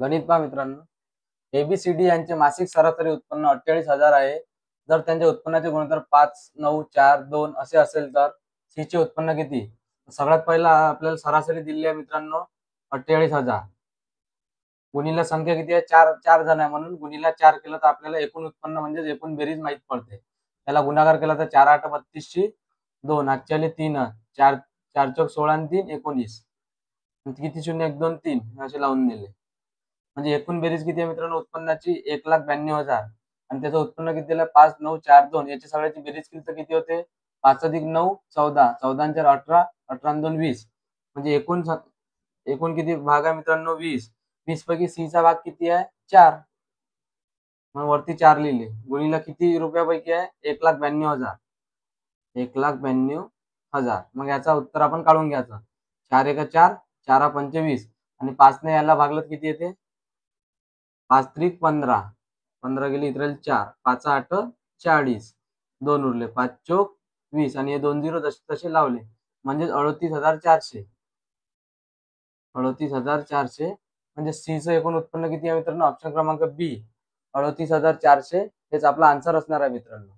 गणित पहा मित्रांनो, एबीसीडी यांचे मासिक सरासरी उत्पन्न 48,000 आहे. जर त्यांच्या उत्पन्नाचे गुणोत्तर 5, 9, 4, 2 असे असेल तर सी चे उत्पन्न किती? सगळ्यात पहिला आपल्याला सरासरी दिली आहे मित्रांनो 48,000. गुणिले संख्या किती आहे? 4 जण आहे, म्हणून गुणिले 4 केलं तर आपल्याला एकूण उत्पन्न म्हणजे एकूण बेरीज माहित पडते. त्याला गुणाकार केला तर 4 8 32 ची 2, आजच्याले 3, 4 4 चौक 16 आणि 3 19. किती शून्य 1 2 3 असे लावून दिले. म्हणजे एकूण बेरीज किती आहे मित्रांनो उत्पन्नाची? 1,92,000. आणि त्याचं उत्पन्न किती दिलं? 5 9 4 2. याची सगळ्याची बेरीज केली तर किती होते? 5 अधिक 9 14, 14 आणि 4 18, 18 आणि 2 20. म्हणजे एकूण किती भाग आहे मित्रांनो? 20. 20 पैकी सी चा भाग किती आहे? 4. मग वरती 4 लिहिले. गुणिले किती रुपयापैकी आहे? 1,92,000. 1,92,000. मग याचा उत्तर आपण काढून घ्यायचं. 4 एक 4, 4 पंचे 20 आणि 5 ने याला भागलं किती येते? 5 त्रिक 15, 15 गेले इतर 4, 5 8 40, 2 उरले, 5 चोक 20 आणि हे 2 0 जसे तसे लावले म्हणजे 38,400. 38,400 म्हणजे सी चं एकूण उत्पन्न किती आहे मित्रांनो? ऑप्शन क्रमांक बी 38,400 हेच आपला आन्सर असणार आहे मित्रांनो.